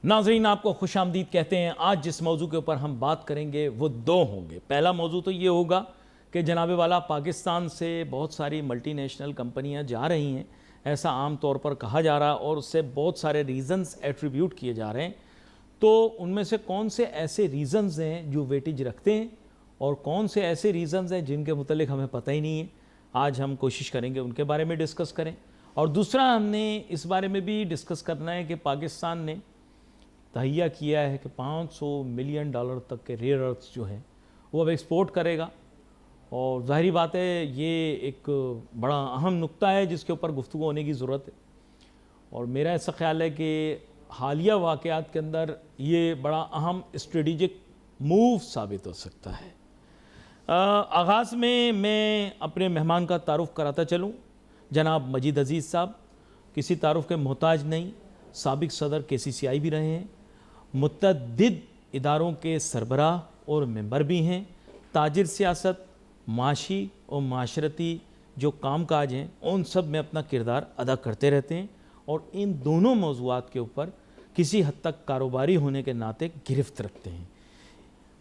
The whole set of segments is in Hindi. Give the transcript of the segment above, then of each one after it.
नाजरीन, आपको खुश आमदीद कहते हैं। आज जिस मौजू के ऊपर हम बात करेंगे वो दो होंगे। पहला मौजू तो ये होगा कि जनाबे वाला पाकिस्तान से बहुत सारी मल्टीनेशनल कंपनियां जा रही हैं, ऐसा आम तौर पर कहा जा रहा और उससे बहुत सारे रीज़न्स एट्रीब्यूट किए जा रहे हैं। तो उनमें से कौन से ऐसे रीज़न्स हैं जो वेटेज रखते हैं और कौन से ऐसे रीज़न्स हैं जिनके मुतल्लिक हमें पता ही नहीं है। आज हम कोशिश करेंगे उनके बारे में डिस्कस करें। और दूसरा, हमने इस बारे में भी डिस्कस करना है कि पाकिस्तान ने तहैया किया है कि $500 मिलियन तक के रेयर अर्थ्स जो हैं वो अब एक्सपोर्ट करेगा। और ज़ाहिरी बात है, ये एक बड़ा अहम नुक्ता है जिसके ऊपर गुफ्तगू होने की ज़रूरत है। और मेरा ऐसा ख्याल है कि हालिया वाक़यात के अंदर ये बड़ा अहम स्ट्रेटजिक मूव साबित हो सकता है। आगाज़ में मैं अपने मेहमान का तारुफ़ कराता चलूँ। जनाब मजीद अज़ीज़ साहब किसी तारुफ़ के मोहताज नहीं, साबिक़ सदर KCCI भी रहे हैं, मुतअद्दिद इदारों के सरबराह और मेंबर भी हैं, ताजिर सियासत, माशी और माशरती जो कामकाज हैं उन सब में अपना किरदार अदा करते रहते हैं और इन दोनों मौज़ूआत के ऊपर किसी हद तक कारोबारी होने के नाते गिरफ्त रखते हैं।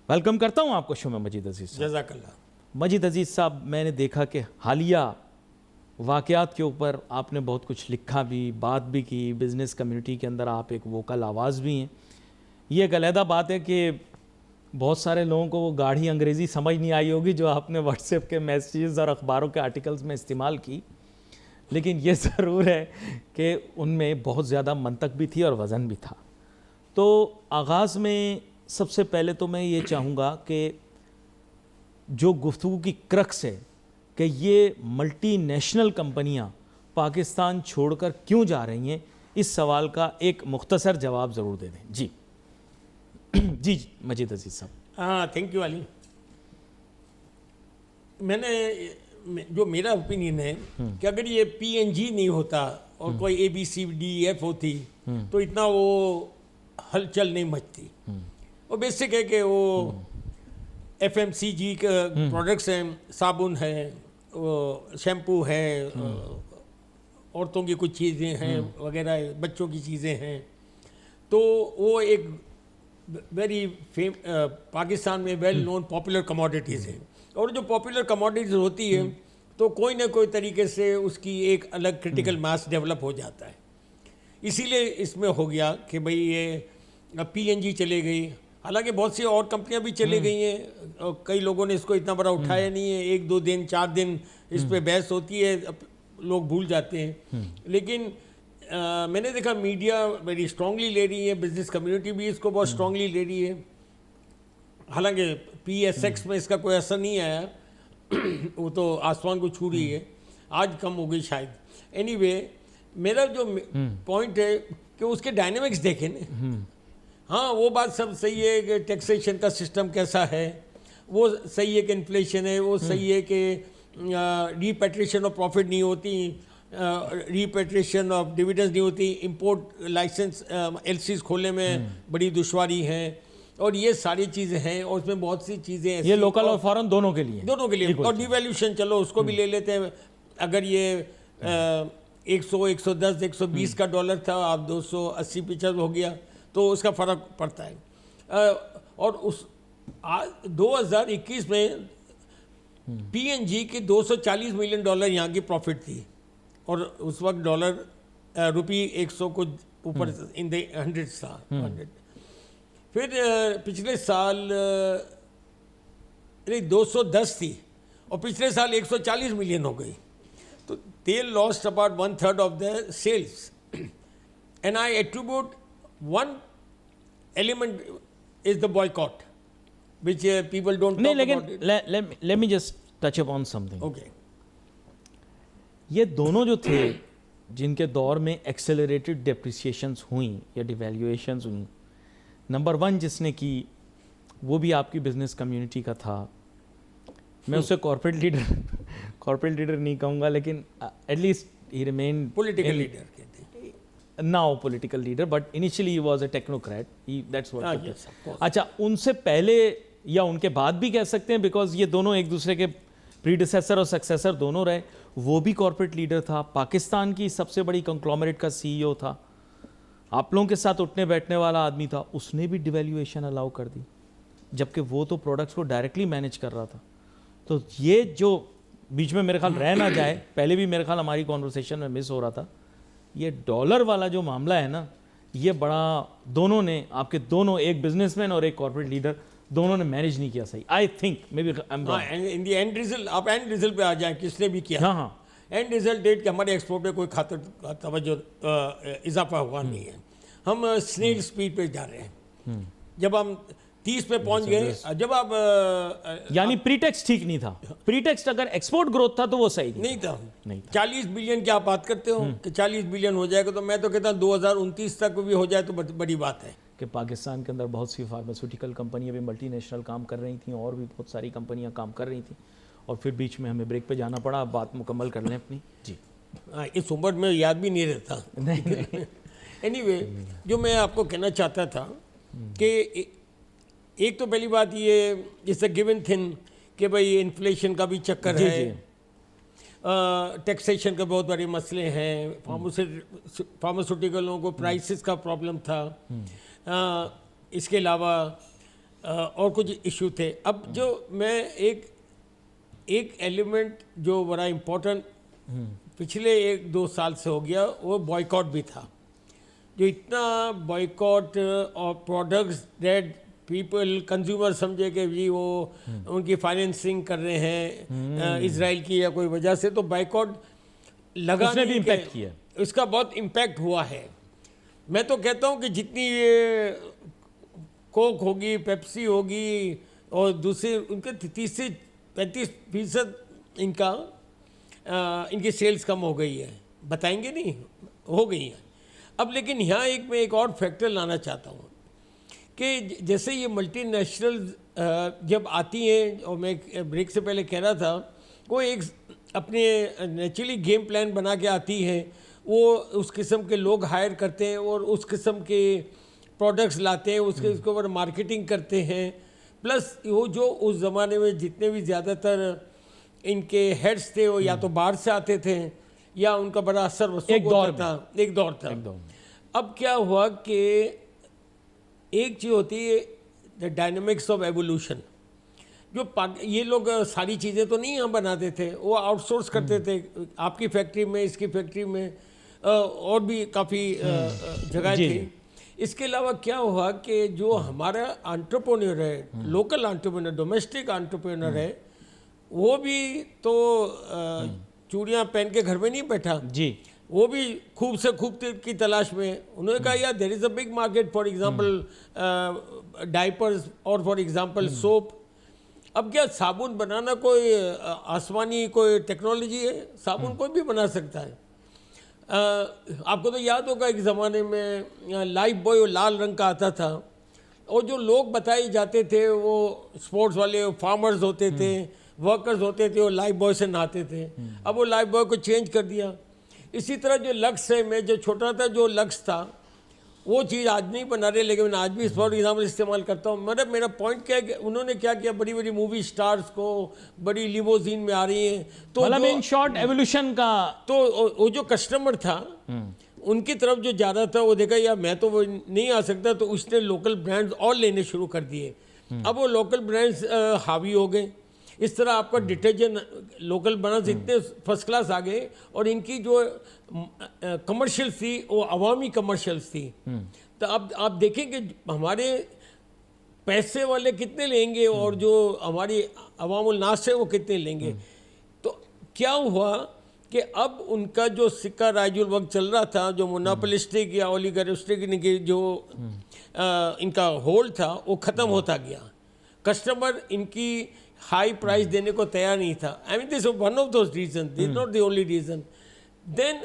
वेलकम करता हूँ आपको शो में मजीद अज़ीज़ साहब। जज़ाकल्लाह। मजीद अज़ीज़ साहब, मैंने देखा कि हालिया वाक़यात के ऊपर आपने बहुत कुछ लिखा भी, बात भी की, बिज़नेस कम्युनिटी के अंदर आप एक वोकल आवाज़ भी हैं। ये एक अलहदा बात है कि बहुत सारे लोगों को वो गाढ़ी अंग्रेज़ी समझ नहीं आई होगी जो आपने व्हाट्सएप के मैसेजेस और अखबारों के आर्टिकल्स में इस्तेमाल की, लेकिन ये ज़रूर है कि उनमें बहुत ज़्यादा मंतक भी थी और वज़न भी था। तो आगाज़ में सबसे पहले तो मैं ये चाहूँगा कि जो गुफ्तगू की क्रक्स है कि ये मल्टीनेशनल कंपनियाँ पाकिस्तान छोड़कर क्यों जा रही हैं, इस सवाल का एक मुख्तसर जवाब ज़रूर दे दें। जी जी मजीद अज़ीज़ साहब। हाँ, थैंक यू अली। जो मेरा ओपिनियन है कि अगर ये PNG नहीं होता और कोई ABCDF होती तो इतना वो हलचल नहीं मचती। वो बेसिक है कि वो FMCG के प्रोडक्ट्स हैं, साबुन है, शैम्पू है, औरतों की कुछ चीज़ें हैं वगैरह, बच्चों की चीज़ें हैं। तो वो एक पाकिस्तान में वेल नोन पॉपुलर कमोडिटीज़ हैं और जो पॉपुलर कमोडिटीज़ होती है तो कोई ना कोई तरीके से उसकी एक अलग क्रिटिकल मास डेवलप हो जाता है। इसीलिए इसमें हो गया कि भाई ये PNG चले गई। हालांकि बहुत सी और कंपनियां भी चले गई हैं और कई लोगों ने इसको इतना बड़ा उठाया नहीं है। 1-2 दिन 4 दिन इस पे बहस होती है, लोग भूल जाते हैं। लेकिन मैंने देखा मीडिया वेरी स्ट्रांगली ले रही है, बिजनेस कम्युनिटी भी इसको बहुत स्ट्रांगली ले रही है। हालांकि PSX में इसका कोई असर नहीं आया वो तो आसमान को छू रही है, आज कम हो गई शायद। एनीवे, मेरा जो पॉइंट है कि उसके डायनेमिक्स देखें ना। हाँ, वो बात सब सही है कि टैक्सेशन का सिस्टम कैसा है, वो सही है कि इन्फ्लेशन है, वो सही है कि रीपैट्रिएशन ऑफ प्रॉफिट नहीं होती, रीपैट्रिएशन ऑफ डिविडेंड्स नहीं होती, इंपोर्ट लाइसेंस LCs खोलने में बड़ी दुश्वारी है और ये सारी चीज़ें हैं। और उसमें बहुत सी चीज़ें ऐसी, ये लोकल और फॉरेन दोनों के लिए और डिवैल्यूशन चलो उसको भी ले लेते हैं। अगर ये 100, 110, 120 का डॉलर था, आप 280-75 हो गया तो उसका फ़र्क पड़ता है। और उस 2021 में PNG के $240 मिलियन यहाँ की प्रॉफिट थी और उस वक्त डॉलर रुपी 100 को ऊपर इन द 100 था। 100 फिर पिछले साल 210 थी और पिछले साल 140 मिलियन हो गई। तो they lost about 1/3 of their sales and I attribute one element is the boycott which people don't talk about it. let me just touch upon something. Okay. ये दोनों जो थे जिनके दौर में एक्सेलरेटेड डेप्रिसिएशंस हुई या डिवैल्यूएशंस हुई, नंबर 1 जिसने की वो भी आपकी बिजनेस कम्युनिटी का था। मैं उसे कॉर्पोरेट लीडर नहीं कहूँगा, लेकिन at least he remain political leader कहते हैं, now political leader, but initially he was a technocrat, that's what. yes, of course. अच्छा, उनसे पहले या उनके बाद भी कह सकते हैं, बिकॉज ये दोनों एक दूसरे के प्रीडिसेसर और सक्सेसर दोनों रहे। वो भी कॉर्पोरेट लीडर था, पाकिस्तान की सबसे बड़ी कंग्लोमरेट का CEO था। आप लोगों के साथ उठने बैठने वाला आदमी था, उसने भी डिवैल्यूएशन अलाउ कर दी, जबकि वो तो प्रोडक्ट्स को डायरेक्टली मैनेज कर रहा था। तो ये जो बीच में मेरे ख्याल रह ना जाए, पहले भी मेरे ख्याल हमारी कॉन्वर्सेशन में मिस हो रहा था, ये डॉलर वाला जो मामला है ना, ये बड़ा दोनों ने, आपके दोनों, एक बिजनेसमैन और एक कॉर्पोरेट लीडर, दोनों ने मैनेज नहीं किया सही। I think may be in the end result, आप एंड रिजल्ट पे आ जाए, किसने भी किया। हाँ हाँ, एंड रिजल्ट डेट कि हमारे एक्सपोर्ट में कोई खातर तवज्जो इजाफा हुआ नहीं है। हम स्नेल स्पीड पे जा रहे हैं। जब हम 30 पे पहुंच गए, जब आप यानी प्रीटेक्स्ट ठीक नहीं था। प्रीटेक्स्ट अगर एक्सपोर्ट ग्रोथ था तो वो सही नहीं था। नहीं था। 40 बिलियन की आप बात करते हो कि 40 बिलियन हो जाएगा, तो मैं तो कहता हूँ 2029 तक भी हो जाए तो बड़ी बात है। कि पाकिस्तान के अंदर बहुत सी फार्मास्यूटिकल कंपनियां भी मल्टीनेशनल काम कर रही थी, और भी बहुत सारी कंपनियां काम कर रही थी, और फिर बीच में हमें ब्रेक पे जाना पड़ा। अब बात मुकम्मल कर लें अपनी। जी, इस उम्र में याद भी नहीं रहता। नहीं एनीवे, जो मैं आपको कहना चाहता था कि एक तो पहली बात ये इट्स अ गिवन थिंग कि भाई इन्फ्लेशन का भी चक्कर जी, है, टैक्सेशन के बहुत बड़े मसले हैं, फार्मास्यूटिकलों को प्राइसेस का प्रॉब्लम था, इसके अलावा और कुछ इशू थे। अब जो मैं एक एलिमेंट जो बड़ा इम्पोर्टेंट पिछले 1-2 साल से हो गया, वो बॉयकॉट भी था। जो इतना बॉयकॉट और प्रोडक्ट्स दैट पीपल कंज्यूमर समझे कि जी वो उनकी फाइनेंसिंग कर रहे हैं इजराइल की या कोई वजह से, तो बॉयकॉट लगा उसने भी नहीं इम्पैक्ट कि किया। इसका बहुत इम्पैक्ट हुआ है। मैं तो कहता हूँ कि जितनी ये कोक होगी, पेप्सी होगी और दूसरे उनके 30 से 35% इनकी सेल्स कम हो गई है, बताएंगे नहीं, हो गई है। अब लेकिन यहाँ मैं एक और फैक्टर लाना चाहता हूँ कि जैसे ये मल्टीनेशनल जब आती हैं, और मैं ब्रेक से पहले कह रहा था, वो एक अपने नेचुरली गेम प्लान बना के आती है। वो उस किस्म के लोग हायर करते हैं और उस किस्म के प्रोडक्ट्स लाते हैं, उसके ऊपर मार्केटिंग करते हैं। प्लस वो जो उस ज़माने में जितने भी ज़्यादातर इनके हेड्स थे, वो या तो बाहर से आते थे या उनका बड़ा असर वसूल होता था। एक दौर था। अब क्या हुआ कि एक चीज़ होती है द डायनामिक्स ऑफ एवोल्यूशन। जो ये लोग सारी चीज़ें तो नहीं यहाँ बनाते थे, वो आउटसोर्स करते थे, आपकी फैक्ट्री में, इसकी फैक्ट्री में, और भी काफ़ी जगह थी। इसके अलावा क्या हुआ कि जो हमारा एंटरप्रेन्योर है, लोकल एंटरप्रेन्योर, डोमेस्टिक एंटरप्रेन्योर है, वो भी तो चूड़ियाँ पहन के घर में नहीं बैठा जी। वो भी खूब से खूब की तलाश में। उन्होंने कहा यार there is a big market, for example diapers और फॉर एग्जांपल सोप। अब क्या साबुन बनाना कोई आसमानी कोई टेक्नोलॉजी है? साबुन कोई भी बना सकता है। आपको तो याद होगा एक ज़माने में लाइफ बॉय वो लाल रंग का आता था, और जो लोग बताए जाते थे वो स्पोर्ट्स वाले फार्मर्स होते थे, वर्कर्स होते थे, वो लाइफ बॉय से नहाते थे। अब वो लाइफ बॉय को चेंज कर दिया। इसी तरह जो लक्स है, मैं जो छोटा था जो लक्स था वो चीज़ आज नहीं बना रहे, लेकिन मैं आज भी फॉर एग्जाम्पल इस्तेमाल करता हूँ। मतलब मेरा पॉइंट क्या है कि उन्होंने क्या किया, बड़ी बड़ी मूवी स्टार्स को बड़ी लिमोजीन में आ रही हैं, तो मतलब इन शॉर्ट एवोल्यूशन का, तो वो जो कस्टमर था उनकी तरफ जो जा रहा था, वो देखा यार मैं तो वो नहीं आ सकता, तो उसने लोकल ब्रांड्स और लेने शुरू कर दिए। अब वो लोकल ब्रांड्स हावी हो गए। इस तरह आपका डिटर्जेंट लोकल बना से इतने फर्स्ट क्लास आ गए, और इनकी जो कमर्शियल्स थी वो अवामी कमर्शियल्स थी। तो अब आप देखें कि हमारे पैसे वाले कितने लेंगे और जो हमारी अवामुल नास है वो कितने लेंगे। तो क्या हुआ कि अब उनका जो सिक्का राजुल वक्त चल रहा था, जो मोनोपोलिस्टिक या ओलिगारिस्टिक इनकी जो इनका होल्ड था, वो ख़त्म होता गया। कस्टमर इनकी हाई प्राइस देने को तैयार नहीं था। I mean this one of those reason, this not the only reason. Then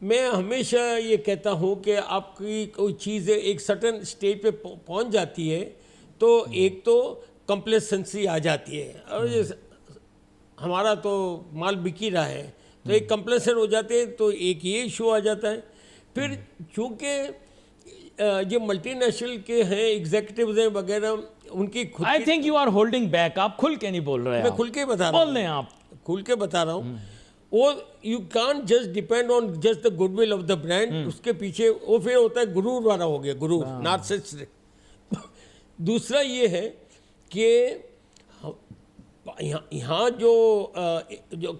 मैं हमेशा ये कहता हूँ कि आपकी कोई चीज़ एक सर्टन स्टेज पे पहुँच जाती है तो एक तो कंप्लेसेंसी आ जाती है, और हमारा तो माल बिक ही रहा है, तो एक कंप्लेसेंट हो जाते हैं, तो एक ये इशू आ जाता है। फिर चूँकि ये मल्टीनेशनल के हैं, एग्जीक्यूटिव्स हैं वगैरह, उनकी खुद I think you are holding back. आप खुल के नहीं बोल रहे हैं। मैं खुल के बता रहा हूँ, बोल रहे हैं आप, खुल के बता रहा हूँ। वो you can't just depend on just the goodwill of the brand, उसके पीछे वो फिर होता है गुरूर वाला हो गया, गुरूर नार्सिसिस्ट। दूसरा ये है कि यहाँ जो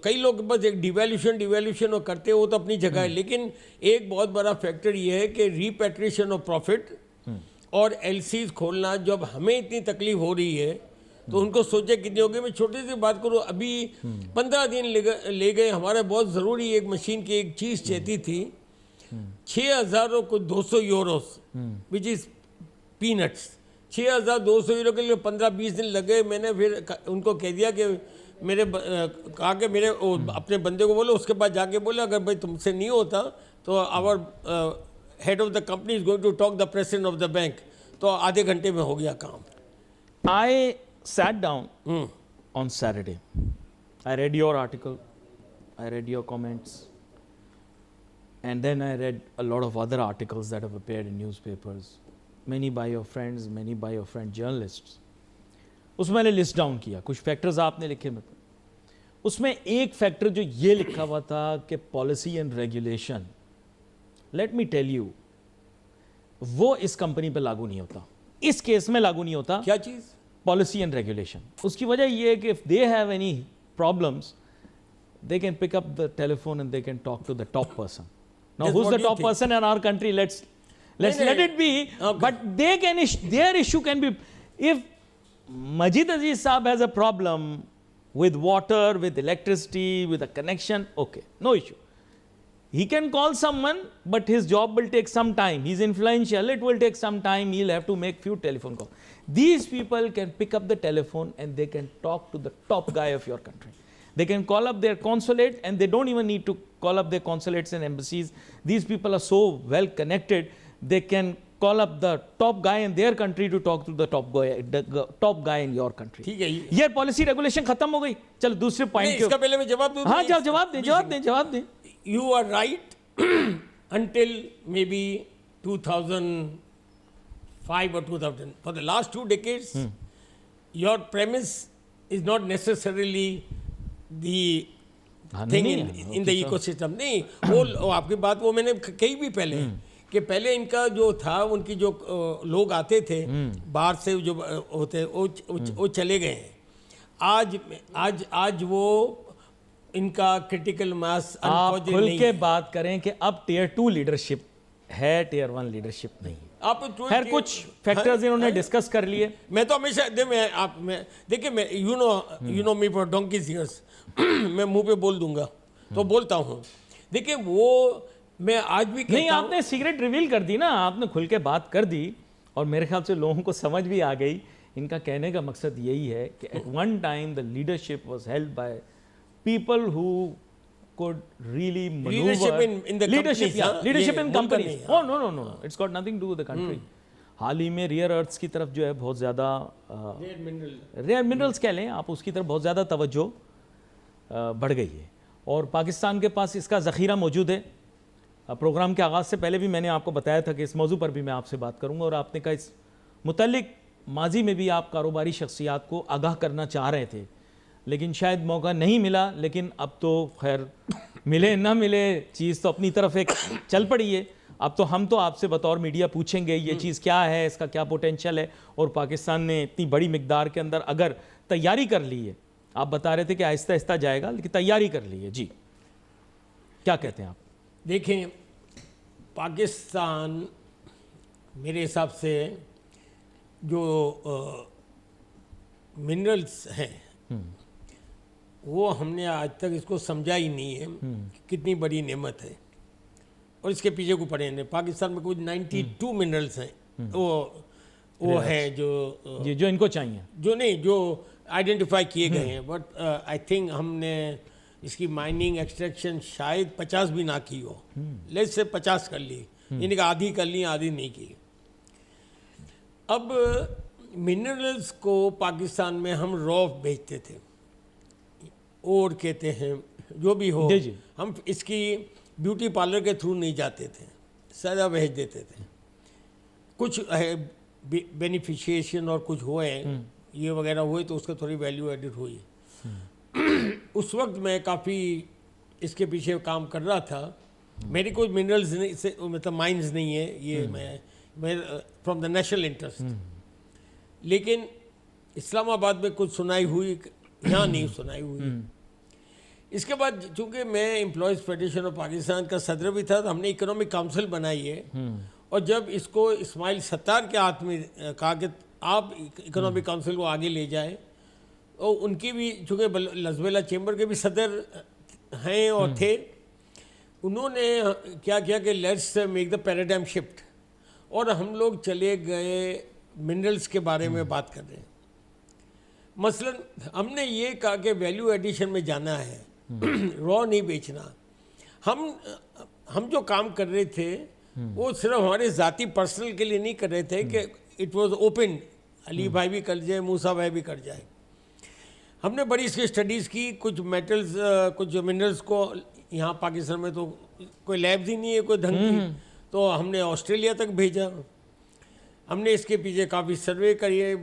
कई लोग बस एक डिवैल्यूशन और करते हैं, वो तो अपनी जगह है, लेकिन एक बहुत बड़ा फैक्टर ये है कि रिपेट्रिएशन ऑफ प्रॉफिट और एलसीज खोलना। जब हमें इतनी तकलीफ हो रही है तो उनको सोचे कितनी होगी। मैं छोटी सी बात करूँ, अभी 15 दिन ले गए हमारे, बहुत ज़रूरी एक मशीन की एक चीज़ चाहती थी, 6,000 और कुछ 200 Euros, which is peanuts. 6,200 euro के लिए 15-20 दिन लगे। मैंने फिर उनको कह दिया कि कहा कि मेरे अपने बंदे को बोलो, उसके बाद जाके बोले अगर भाई तुमसे नहीं होता तो our head of the company is going to talk the president of the bank. तो आधे घंटे में हो गया काम। आई sat down on Saturday. I read your article, I read your comments, and then I read a lot of other articles that have appeared in newspapers, many by your friends, many by your friend journalists. उसमें मैंने लिस्ट डाउन किया, कुछ फैक्टर्स आपने लिखे मेरे को। उसमें एक फैक्टर जो ये लिखा हुआ था कि policy and regulation, let me tell you, वो इस कंपनी पे लागू नहीं होता, इस केस में लागू नहीं होता। क्या चीज़? Policy and regulation. उसकी वजह ये है कि if they have any problems they can pick up the telephone and they can talk to the top person. Now who is the top person in our country? Let's let it be, but they can their issue can be, if Majid Aziz Saab has a problem with water, with electricity, with a connection, okay, no issue. He can call someone, but his job will take some time. He's influential, it will take some time. He'll have to make few telephone calls. These people can pick up the telephone and they can talk to the top guy of your country. They can call up their consulate, and they don't even need to call up their consulates and embassies. These people are so well connected, they can call up the top guy in their country to talk to the top guy in your country. ठीक है, ये पॉलिसी रेगुलेशन खत्म हो गई। चलो दूसरे पॉइंट, इसका पहले मैं जवाब दूं? हाँ जवाब दें। You are right until maybe 2005 or 2000. For the last 2 decades, your premise is not necessarily the thing in the ecosystem. नहीं, वो आपकी बात वो मैंने कही भी पहले कि पहले इनका जो था, उनकी जो लोग आते थे बाहर से जो होते वो चले गए हैं। आज वो इनका क्रिटिकल मास। आप खुल के बात करें कि अब टियर 2 लीडरशिप है, टियर 1 लीडरशिप नहीं है। आप खैर कुछ फैक्टर्स इन्होंने डिस्कस कर लिए। मैं तो हमेशा देखिए मैं you know me for donkey's years मैं मुंह पे बोल दूंगा तो बोलता हूँ। देखिए वो मैं आज भी नहीं, आपने सीक्रेट रिवील कर दी ना, आपने खुल के बात कर दी और मेरे ख्याल से लोगों को समझ भी आ गई। इनका कहने का मकसद यही है कि at one time the leadership was held by people who could really maneuver leadership in the leadership in companies. Oh no, it's got nothing to do with the country. हाल ही में रेयर अर्थ्स की तरफ जो है बहुत ज़्यादा रेयर मिनरल्स कह लें आप, उसकी तरफ बहुत ज़्यादा तवज्जो बढ़ गई है और पाकिस्तान के पास इसका ज़ख़ीरा मौजूद है। प्रोग्राम के आगाज़ से पहले भी मैंने आपको बताया था कि इस मौजू पर भी मैं आपसे बात करूँगा और आपने कहा इस मुतल्लिक माजी में भी आप कारोबारी शख्सियात को आगाह करना चाह रहे थे, लेकिन शायद मौका नहीं मिला। लेकिन अब तो खैर मिले ना मिले, चीज़ तो अपनी तरफ एक चल पड़ी है। अब तो हम तो आपसे बतौर मीडिया पूछेंगे ये चीज़ क्या है, इसका क्या पोटेंशियल है, और पाकिस्तान ने इतनी बड़ी मिकदार के अंदर अगर तैयारी कर ली है, आप बता रहे थे कि आहिस्ता आहिस्ता जाएगा, लेकिन तैयारी कर ली है जी, क्या कहते हैं आप? देखें, पाकिस्तान मेरे हिसाब से जो मिनरल्स हैं वो हमने आज तक इसको समझा ही नहीं है कि कितनी बड़ी नेमत है और इसके पीछे को पड़े हैं। पाकिस्तान में कुछ 92 मिनरल्स हैं, वो है जो इनको चाहिए, जो आइडेंटिफाई किए गए हैं। बट आई थिंक हमने इसकी माइनिंग एक्सट्रैक्शन शायद 50 भी ना की हो, लेट्स से 50 कर ली, यानी कि आधी कर ली, आधी नहीं की। अब मिनरल्स को पाकिस्तान में हम रॉ बेचते थे, और कहते हैं जो भी हो, हम इसकी ब्यूटी पार्लर के थ्रू नहीं जाते थे, सादा भेज देते थे। कुछ बेनिफिशिएशन और कुछ हुए ये वगैरह हुए तो उसका थोड़ी वैल्यू एडिड हुई। उस वक्त मैं काफ़ी इसके पीछे काम कर रहा था। मेरी कोई मिनरल्स नहीं से मतलब माइंस नहीं है, ये मैं फ्रॉम द नेशनल इंटरेस्ट। लेकिन इस्लामाबाद में कुछ सुनाई हुई, यहाँ नहीं सुनाई हुई। इसके बाद चूंकि मैं एम्प्लॉयज़ फेडरेशन ऑफ पाकिस्तान का सदर भी था, तो हमने इकोनॉमिक काउंसिल बनाई है। और जब इसको इस्माइल सत्तार के हाथ में कहा कि आप इकोनॉमिक काउंसिल को आगे ले जाए, और उनकी भी चूँकि लजबेला चेंबर के भी सदर हैं और थे, उन्होंने क्या किया कि let's make the paradigm shift, और हम लोग चले गए मिनरल्स के बारे में बात कर रहे हैं। मसलन हमने ये कहा कि वैल्यू एडिशन में जाना है, रॉ नहीं बेचना। हम जो काम कर रहे थे वो सिर्फ हमारे ज़ाती पर्सनल के लिए नहीं कर रहे थे कि इट वाज ओपन, अली भाई भी कर जाए, मूसा भाई भी कर जाए। हमने बड़ी इसकी स्टडीज़ की, कुछ मेटल्स कुछ मिनरल्स को यहाँ पाकिस्तान में तो कोई लैब्स ही नहीं है कोई ढंग की, तो हमने ऑस्ट्रेलिया तक भेजा। हमने इसके पीछे काफ़ी सर्वे करिए।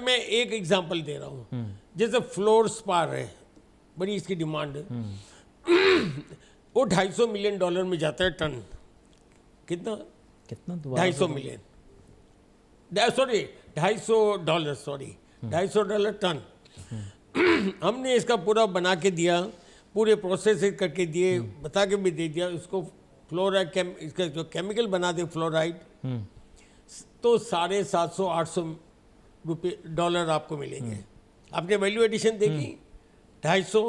मैं एक एग्जांपल दे रहा हूँ, जैसे फ्लोर स्पार है, बड़ी इसकी डिमांड है। वो $250 मिलियन में जाता है टन। कितना कितना? $250 मिलियन, सॉरी $250, सॉरी $250 टन। हमने इसका पूरा बना के दिया, पूरे प्रोसेस करके दिए, बता के भी दे दिया। इसको फ्लोराइड इसका जो केमिकल बना दे फ्लोराइड, तो $750-800 $200 आपको मिलेंगे। आपने वैल्यू एडिशन देखी, 250,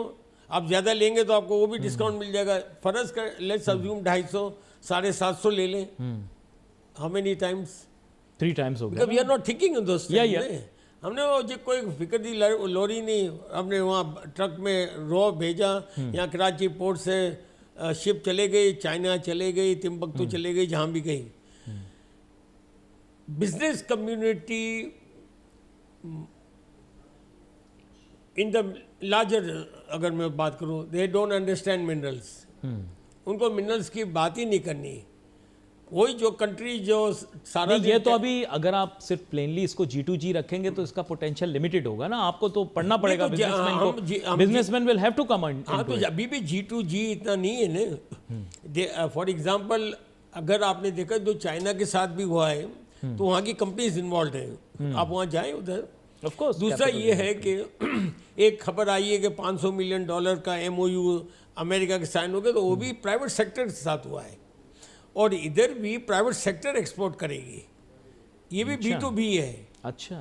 आप ज़्यादा लेंगे तो आपको वो भी डिस्काउंट मिल जाएगा। फर्ज कर लेट्स अज्यूम 250, 750 ले लें। How many times? 3 times हो गया। We are not thinking in those. हमने वो जो कोई फिक्र दी लोरी नहीं, हमने वहाँ ट्रक में रॉ भेजा, यहाँ कराची पोर्ट से शिप चले गई, चाइना चले गई, तिम्बकतू चले गई, जहाँ भी गई। Business community in the larger, अगर मैं बात करूँ, दे डोंट अंडरस्टैंड मिनरल्स। उनको मिनरल्स की बात ही नहीं करनी। वही जो कंट्री जो सारा ये तो अभी अगर आप सिर्फ प्लेनली इसको G2G रखेंगे तो इसका पोटेंशियल लिमिटेड होगा ना, आपको तो पढ़ना पड़ेगा बिजनेसमैन को। Businessman will have to come in. हाँ, तो अभी भी G2G इतना नहीं है ना। फॉर एग्जांपल अगर आपने देखा जो चाइना के साथ भी हुआ है, तो वहाँ की कंपनीज इन्वॉल्व है, आप वहाँ जाएं उधर। Of course. दूसरा ये है कि एक खबर आई है कि $500 मिलियन का MOU अमेरिका के साइन हो गए, तो वो भी प्राइवेट सेक्टर के साथ हुआ है, और इधर भी प्राइवेट सेक्टर एक्सपोर्ट करेगी। ये भी B2B है। अच्छा।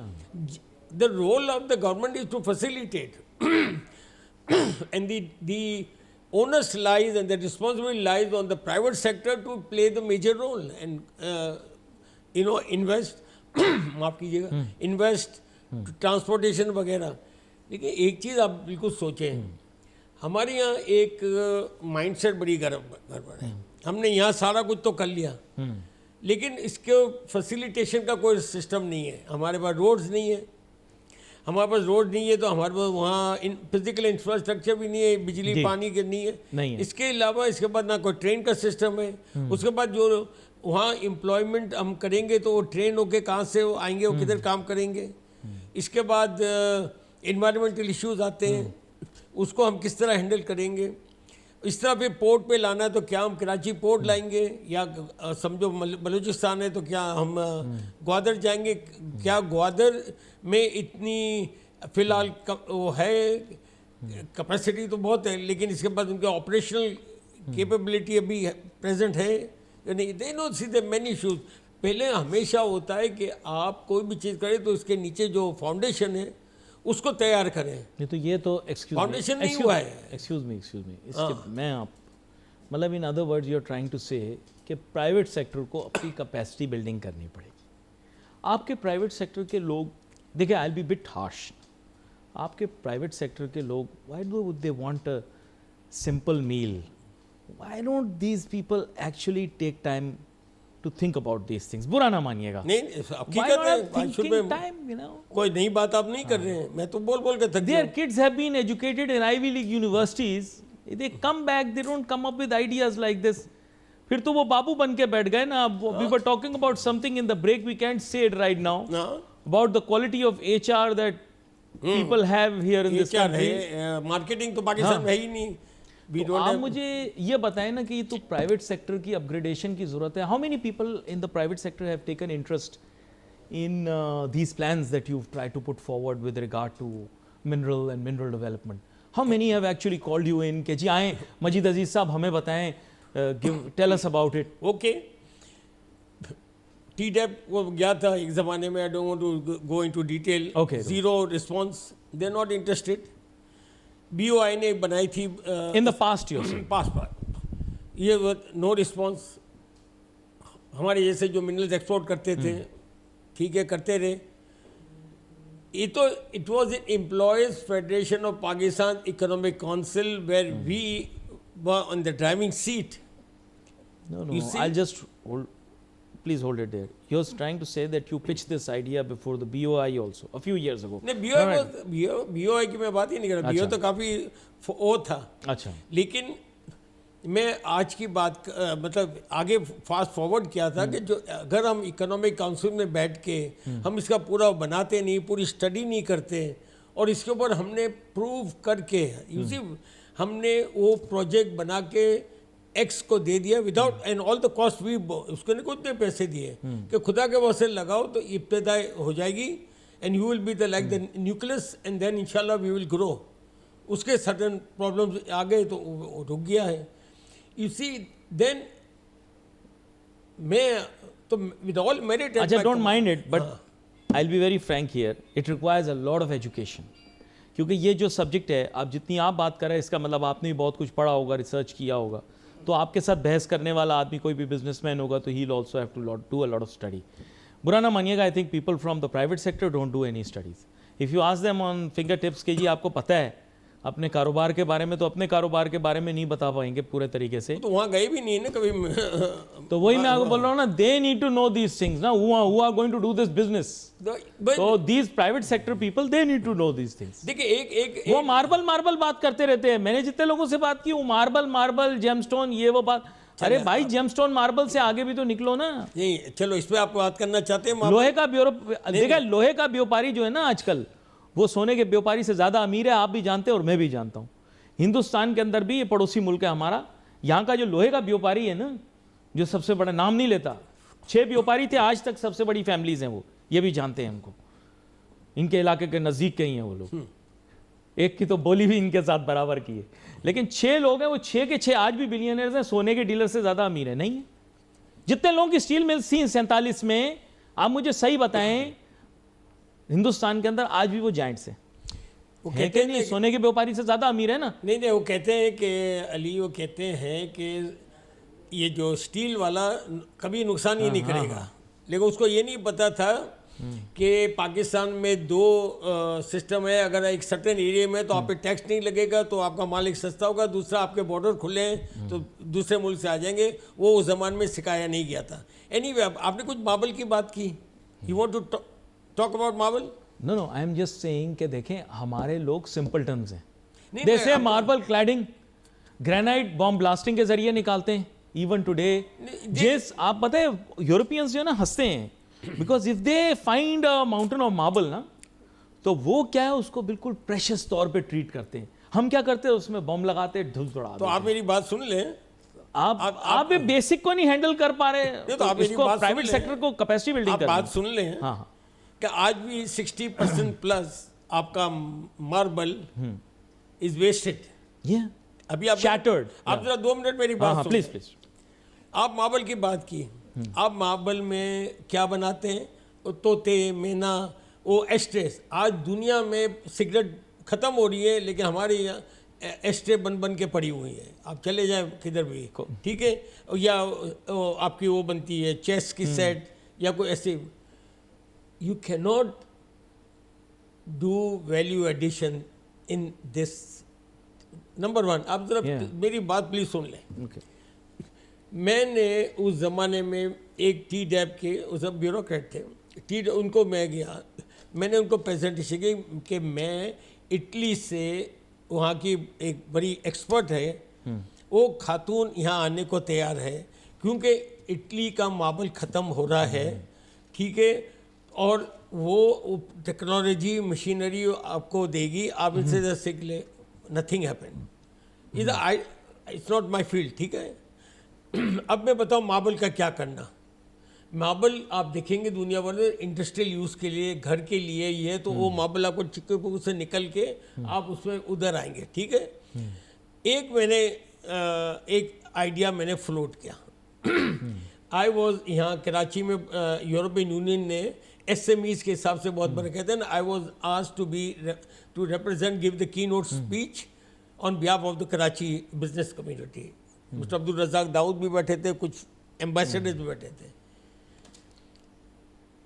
The role of the government is to facilitate, and the onus lies and the responsibility lies on the private sector to play the major role and invest माफ कीजिएगा, इन्वेस्ट, ट्रांसपोर्टेशन वगैरह। लेकिन एक चीज़ आप बिल्कुल सोचें, हमारे यहाँ एक माइंडसेट बड़ी गड़बड़ है। हमने यहाँ सारा कुछ तो कर लिया, लेकिन इसके फैसिलिटेशन का कोई सिस्टम नहीं है। हमारे पास रोड्स नहीं है, हमारे पास रोड नहीं है, तो हमारे पास वहाँ फिजिकल इंफ्रास्ट्रक्चर भी नहीं है, बिजली पानी के नहीं है। इसके अलावा इसके बाद ना कोई ट्रेन का सिस्टम है। उसके बाद जो वहाँ एम्प्लॉयमेंट हम करेंगे तो वो ट्रेन होके कहाँ से वो आएंगे, वो किधर काम करेंगे। इसके बाद इन्वायरमेंटल इश्यूज आते हैं, उसको हम किस तरह हैंडल करेंगे। इस तरह फिर पोर्ट पे लाना है तो क्या हम कराची पोर्ट लाएंगे, या समझो बलूचिस्तान है तो क्या हम ग्वादर जाएंगे। क्या ग्वादर में इतनी फ़िलहाल वो है कैपेसिटी तो बहुत है, लेकिन इसके बाद उनके ऑपरेशनल कैपेबिलिटी अभी प्रेजेंट है या नहीं। They know see the many issues. पहले हमेशा होता है कि आप कोई भी चीज़ करें तो इसके नीचे जो फाउंडेशन है उसको तैयार करें। नहीं तो ये तो फाउंडेशन नहीं हुआ है। एक्सक्यूज मी इसके मैं आप मतलब in other words you are trying to say कि प्राइवेट सेक्टर को अपनी कैपेसिटी बिल्डिंग करनी पड़ेगी। आपके प्राइवेट सेक्टर के लोग, देखिए I will be bit harsh, आपके प्राइवेट सेक्टर के लोग why do they want a simple meal? Why don't these people actually take time to think about these things? बुरा ना मानिएगा। नहीं, हकीकत है, कोई नई बात आप नहीं कर रहे हैं। मैं तो बोल के थक गया। Their kids have been educated in Ivy League universities. They come back, they don't come up with ideas like this. फिर तो वो बाबू बन के बैठ गए ना। We were talking about something in the break, we can't say it right now, about the quality of HR that people have here in this country. Marketing तो पाकिस्तान में है ही नहीं। वी तो डोंट आप हैव मुझे ये बताएं ना कि तो प्राइवेट सेक्टर की अपग्रेडेशन की जरूरत है. How many people in the private sector have taken interest in these plans that you've tried to put forward with regard to mineral and mineral development? How many have actually called you in कि जी आएँ मजीद अजीज साहब हमें बताएं, tell us about it. Okay. TDEP को गया था एक ज़माने में, I don't want to go into detail. Okay. Zero response, they are not interested. BOI ने बनाई थी In the past years. पास ये नो रिस्पॉन्स. हमारे जैसे जो मिनरल्स एक्सपोर्ट करते थे, ठीक है, करते रहे. ये तो it was employers federation of Pakistan economic council where we were on the driving seat. No, You no, see- I'll just hold, please hold it there. You're trying to say that you pitched this idea before the BOI also, a few years ago. नहीं, Right. BOI की मैं बात ही नहीं कर रहा. BOI तो काफ़ी वो था. अच्छा. लेकिन मैं आज की बात मतलब आगे फास्ट फॉरवर्ड किया था कि जो अगर हम इकोनॉमिक काउंसिल में बैठ के हम इसका पूरा बनाते नहीं, पूरी स्टडी नहीं करते, और इसके ऊपर हमने प्रूव करके यूसी हमने वो प्रोजेक्ट बना के एक्स को दे दिया without and all the cost we, उसको ने कितने पैसे दिए कि खुदा के वजह से लगाओ तो इब्तदा हो जाएगी and you will be the like the nucleus and then इंशाल्लाह वी विल ग्रो. उसके सर्टन प्रॉब्लम्स आ गए तो वो रुक गया है. You see, then मैं तो with all merit. अच्छा, don't mind it, but I'll be very frank here. It requires a lot of education. क्योंकि ये जो सब्जेक्ट है, आप जितनी आप बात कर रहे हैं, इसका मतलब आपने भी बहुत कुछ पढ़ा होगा, रिसर्च किया होगा. तो आपके साथ बहस करने वाला आदमी कोई भी बिजनेसमैन होगा तो he'll also have to do a lot of study. बुरा ना मानिएगा, I think people from the private sector don't do any studies. If you ask them on fingertips कि जी आपको पता है अपने कारोबार के बारे में, तो अपने कारोबार के बारे में नहीं बता पाएंगे पूरे तरीके से. तो वहाँ गए भी नहीं है ना कभी. तो वही मैं आपको बोल रहा हूँ ना, they need to know these things ना, who are going to do this business. तो these private sector people they need to know these things. देखिए एक वो मार्बल बात करते रहते हैं. मैंने जितने लोगों से बात की, वो मार्बल जेमस्टोन, ये वो बात. अरे भाई, जेमस्टोन मार्बल से आगे भी तो निकलो ना. नहीं, चलो इस पे आप बात करना चाहते हैं. लोहे का देखा, लोहे का व्यापारी जो है ना आजकल, वो सोने के व्यापारी से ज्यादा अमीर है. आप भी जानते हैं और मैं भी जानता हूं. हिंदुस्तान के अंदर भी, ये पड़ोसी मुल्क है हमारा, यहाँ का जो लोहे का व्यापारी है ना, जो सबसे बड़ा, नाम नहीं लेता, 6 व्यापारी थे आज तक, सबसे बड़ी फैमिलीज हैं वो, ये भी जानते हैं हमको. इनके इलाके के नजदीक के ही हैं वो लोग. एक की तो बोली भी इनके साथ बराबर की है. लेकिन 6 लोग हैं, वो 6 के 6 आज भी बिलियनर्स हैं. सोने के डीलर से ज्यादा अमीर है नहीं है. जितने लोगों की स्टील मिल्स थी 47 में, आप मुझे सही बताएं हिंदुस्तान के अंदर, आज भी वो जाइंट्स हैं. वो है कहते कि नहीं, सोने के व्यापारी से ज्यादा अमीर है ना. नहीं, वो कहते हैं कि अली, वो कहते हैं कि ये जो स्टील वाला कभी नुकसान ही नहीं करेगा. लेकिन उसको ये नहीं पता था कि पाकिस्तान में 2 सिस्टम है. अगर एक सर्टेन एरिया में तो आप पे टैक्स नहीं लगेगा तो आपका माल एक सस्ता होगा. दूसरा, आपके बॉर्डर खुले हैं तो दूसरे मुल्क से आ जाएंगे. वो उस जमाने में सिखाया नहीं गया था. एनीवे, आपने कुछ मार्बल की बात की. You want to talk about marble? No, I am just saying कि देखें, हमारे लोग सिंपल टर्म्स हैं. नहीं, जैसे marble cladding, granite bomb blasting के जरिए निकालते हैं. इवन टुडे जिस, आप पता है यूरोपियंस जो है ना हंसते हैं, because if they find a mountain of marble ना, तो वो क्या है, उसको बिल्कुल प्रेशियस तौर पे ट्रीट करते हैं. हम क्या करते हैं, उसमें बॉम्ब लगाते, धुस उड़ा. तो आप मेरी बात सुन लें. आप बेसिक को नहीं हैंडल कर पा रहे. तो आप मेरी इसको बात प्राइवेट सुन लें. सेक्टर को कैपेसिटी बिल्डिंग आप करना. बात सुन लें. हाँ, कि आज भी 60% प्लस आपका मार्बल इज वेस्टेड. yeah, अभी आप shattered. आप जरा 2 मिनट मेरी बात सुन. प्लीज. आप मार्बल की बात की. आप मार्बल में क्या बनाते हैं? वो तोते, मैना, वो एस्ट्रेस. आज दुनिया में सिगरेट खत्म हो रही है, लेकिन हमारे यहाँ एस्ट्रे बन के पड़ी हुई है. आप चले जाए किधर भी, ठीक है. या आपकी वो बनती है चेस की सेट, या कोई ऐसे. You cannot do value addition in this. Number 1, आप जरा मेरी बात प्लीज सुन लें. Okay. मैंने उस ज़माने में एक TDEP के उस ब्यूरोक्रेट थे, उनको मैं गया, मैंने उनको प्रेजेंटेशन की कि मैं इटली से, वहाँ की एक बड़ी एक्सपर्ट है, वो खातून यहाँ आने को तैयार है क्योंकि इटली का मार्बल ख़त्म हो रहा है. ठीक है, और वो टेक्नोलॉजी मशीनरी आपको देगी, आप इनसे सीख ले. Nothing happen. It's not my field, ठीक है। अब मैं बताऊं मार्बल का क्या करना। मार्बल आप देखेंगे दुनिया भर में इंडस्ट्रियल यूज़ के लिए, घर के लिए ये, तो वो मार्बल आपको चिक्के से निकल के आप उसमें उधर आएंगे, ठीक है। एक मैंने एक आइडिया मैंने फ्लोट किया। आई वॉज यहाँ कराची में यूरोपियन यूनियन ने SMEs के हिसाब से बहुत बड़े कहते हैं ना, I was asked to represent give the keynote speech on behalf of the Karachi business community. Mister Abdul Razak Dawood भी बैठे थे, कुछ एम्बेसडर्स भी बैठे थे।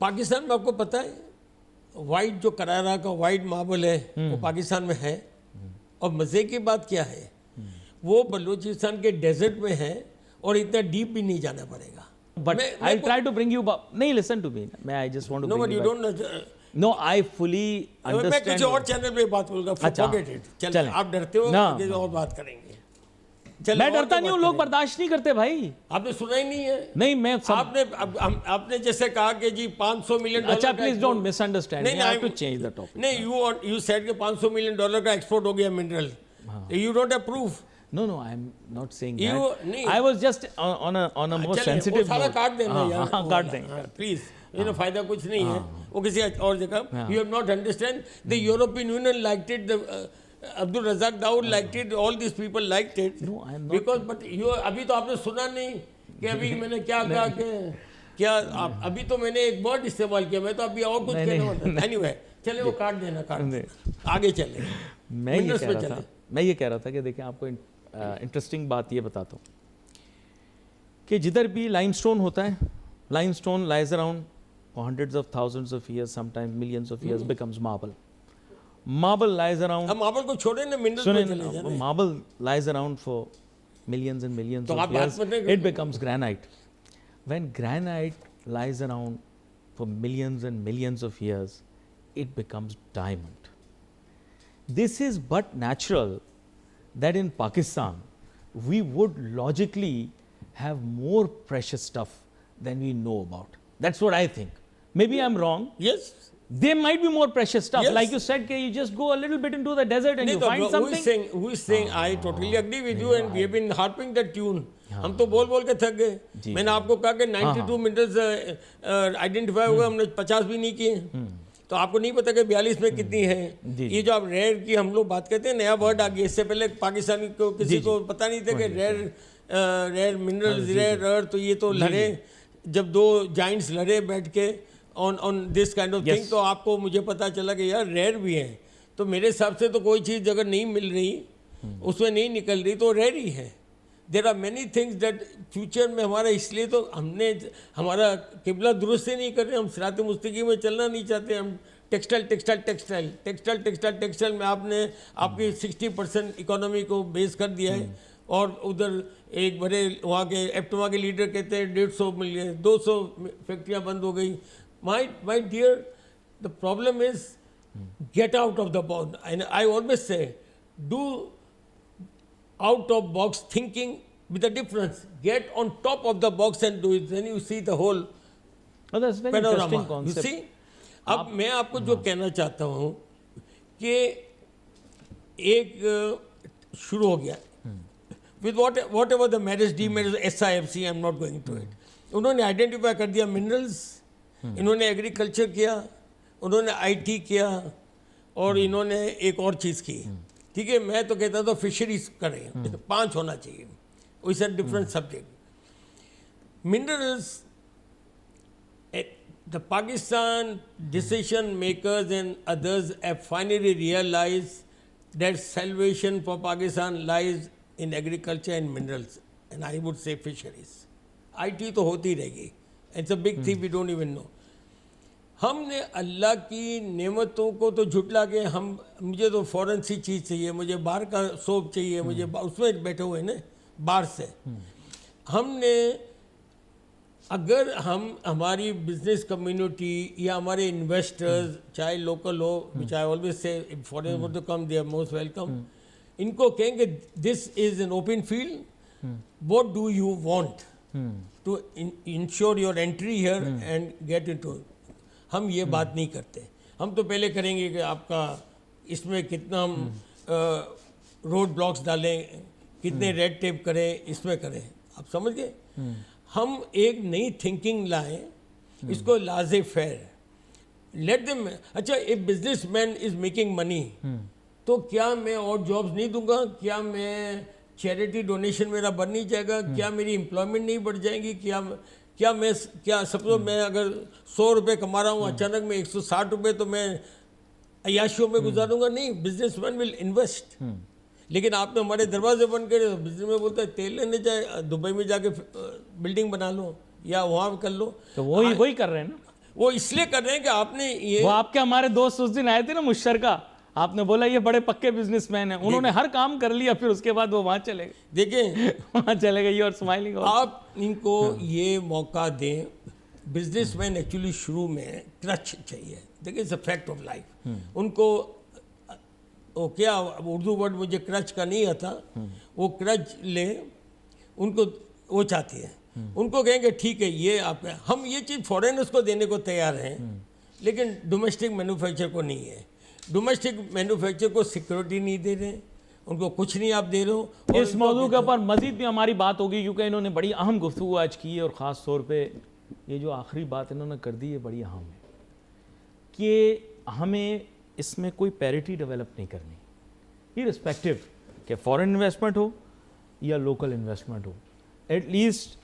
पाकिस्तान में आपको पता है वाइट जो करारा का वाइट मार्बल है वो पाकिस्तान में है, और मज़े की बात क्या है वो बलूचिस्तान के डेजर्ट में है और इतना डीप भी नहीं जाना पड़ेगा। But I'll try to bring you back. नहीं, listen to me. I just want to No, bring but you you back. don't. No, I fully understand. मैं कुछ और चैनल पे बात बोलूँगा। अच्छा, Forget it. चलें। आप डरते हो, ना। आगे और बात करेंगे। चलें, मैं और डरता क्या नहीं हूँ, बात लोग करेंगे? बर्दाश्त नहीं करते भाई। आपने सुना ही नहीं है। नहीं, मैं सब आपने जैसे कहा कि जी 500 मिलियन डॉलर अच्छा, का प्लीज export- डोंट मिसअंडरस्टैंड। नहीं, आई हैव नहीं, टू चेंज द टॉपिक। नहीं, यू सेड कि 500 मिलियन डॉलर का एक्सपोर्ट हो गया mineral. You don't have proof. No, I am not saying You- that. नहीं। I was just on a more चलें, sensitive वो सारा note. काट देना हाँ, यार। हाँ, काट देंगे। प्लीज, ये फायदा कुछ नहीं है, वो किसी और जगह। You have not understand the European Union liked it, Abdul Razak Dawood liked it, all this people liked it. No, I am not. Because but you अभी तो आपने सुना नहीं कि अभी मैंने क्या कहा कि क्या अभी तो मैंने एक वर्ड इस्तेमाल किया, मैं तो अभी और कुछ कहने वाला था। एनीवे, चले वो काट देना, आगे चले। मैं ये कह रहा था कि देखिए आपको इंटरेस्टिंग बात ये बताता हूँ कि जिधर भी लाइमस्टोन होता है, limestone lies around for hundreds of thousands of years, sometimes millions of years, becomes marble. Marble lies around. अब मार्बल को छोड़े ना, मिनरल सुने पे चले ना, जाए। marble lies around for millions and millions तो of आप बात years. बताइए। It becomes granite. When granite lies around for millions and millions of years, it becomes diamond. This is but natural that in Pakistan we would logically have more precious stuff than we know about. That's what I think. Maybe I'm wrong. Yes. There might be more precious stuff. Yes. Like you said, you just go a little bit into the desert and you find something. Who is saying I totally agree with you and we have been harping that tune. हम तो बोल बोल के थक गए। मैंने आपको कहा कि 92 मिनरल्स आइडेंटिफाई हुए, हमने 50 भी नहीं किए। तो आपको नहीं पता कि 42 में कितनी है। ये जो आप रेयर की हम लोग बात करते हैं, नया वर्ड आ गया। इससे पहले पाकिस्तानी को किसी को पता नहीं था कि रेयर मिनरल्स, रेयर अर्थ, तो ये तो लड़े जब दो जाइंट्स लड़े बैठ के on this kind of thing, तो आपको मुझे पता चला कि यार रेयर भी है। तो मेरे हिसाब से तो कोई चीज़ अगर नहीं मिल रही, उसमें नहीं निकल रही, तो रेयर ही है। There are many things that future में हमारा, इसलिए तो हमने हमारा किबला दुरुस्त ही नहीं कर रहे, हम सिरात मुस्तकीम में चलना नहीं चाहते। हम टेक्सटाइल में आपने आपकी 60% इकोनॉमी को बेस कर दिया है, और उधर एक बड़े वहाँ के एप्टमा के लीडर कहते हैं 150 मिलियन 200 फैक्ट्रियाँ बंद हो गई। My dear, the problem is get out of the box. I always say do out of box thinking with a difference. Get on top of the box and do it. Then you see the whole Oh, that's very panorama. interesting You concept. see? अब मैं आपको जो कहना चाहता हूँ कि एक शुरू हो गया with whatever the marriage demerits, SIFC, I'm not going to it. उन्होंने आइडेंटिफाई कर दिया मिनरल्स, इन्होंने एग्रीकल्चर किया, उन्होंने IT किया, और इन्होंने एक और चीज़ की। ठीक है, मैं तो कहता था फिशरीज करें, तो 5 होना चाहिए। It's a different subject. Minerals, the Pakistan decision makers and others have finally realised that salvation for Pakistan lies in agriculture and minerals, and I would say fisheries. IT तो होती रहेगी, it's a big thing, we don't even know. हमने अल्लाह की नेमतों को तो झुटला के मुझे तो फ़ौरन सी चीज़ चाहिए, मुझे बाहर का सोप चाहिए, मुझे उसमें बैठे हुए ना बाहर से। हमने अगर हमारी बिजनेस कम्युनिटी या हमारे इन्वेस्टर्स, चाहे लोकल हो, which I always say foreigner to come, they are most welcome, इनको कहेंगे this is an open field, what do you want to ensure your entry here and get into. हम ये बात नहीं करते। हम तो पहले करेंगे कि आपका इसमें कितना हम रोड ब्लॉक्स डालें, कितने रेड टेप करें, इसमें करें। आप समझ गए? हम एक नई थिंकिंग लाएं, इसको लाजे फेयर लेट देम। अच्छा, a businessman is making money, तो क्या मैं और जॉब्स नहीं दूंगा? क्या मैं चैरिटी डोनेशन मेरा बढ़ नहीं जाएगा? क्या मेरी एम्प्लॉयमेंट नहीं बढ़ जाएगी? क्या सपोज मैं अगर 100 रुपये कमा रहा हूँ, अचानक में 160 रुपये तो मैं अयाशियों में गुजारूंगा? नहीं, बिजनेसमैन विल इन्वेस्ट। लेकिन आपने हमारे दरवाजे बंद करे तो बिजनेस में बोलता है तेल लेने जाए, दुबई में जाके बिल्डिंग बना लो या वहाँ कर लो। तो वही कर रहे हैं ना, वो इसलिए कर रहे हैं कि आपने ये, वो आपके हमारे दोस्त उस दिन आए थे ना मुश्तरका, आपने बोला ये बड़े पक्के बिजनेसमैन हैं, उन्होंने हर काम कर लिया, फिर उसके बाद वो वहां चले गए। देखें वहां चले गए और स्माइलिंग। आप इनको ये मौका दें। बिजनेसमैन एक्चुअली शुरू में क्रच चाहिए। देखिए, it's a fact of life. उनको वो क्या, उर्दू वर्ड मुझे क्रच का नहीं आता, वो क्रच ले, उनको वो चाहती है। उनको कहेंगे ठीक है ये आपका, हम ये चीज़ फॉरेनर्स को देने को तैयार हैं, लेकिन डोमेस्टिक मैन्युफैक्चर को नहीं है। डोमेस्टिक मैन्युफैक्चर को सिक्योरिटी नहीं दे रहे, उनको कुछ नहीं आप दे रहे हो। इस मौजू के ऊपर मजीद भी हमारी बात होगी, क्योंकि इन्होंने बड़ी अहम गुफ्तगू आज की है, और ख़ास तौर पे ये जो आखिरी बात इन्होंने कर दी है बड़ी अहम है कि हमें इसमें कोई पैरिटी डेवलप नहीं करनी, इररिस्पेक्टिव कि फॉरेन इन्वेस्टमेंट हो या लोकल इन्वेस्टमेंट हो। एटलीस्ट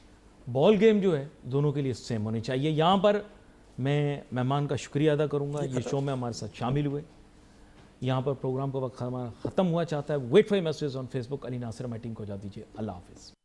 बॉल गेम जो है दोनों के लिए सेम होनी चाहिए। यहाँ पर मैं मेहमान का शुक्रिया अदा करूँगा, ये शो में हमारे साथ शामिल हुए। यहाँ पर प्रोग्राम का वक्त हमारा ख़त्म हुआ चाहता है। Wait for message on Facebook. Ali Nasir, मैं टीम को जा दीजिए। अल्लाह हाफिज़।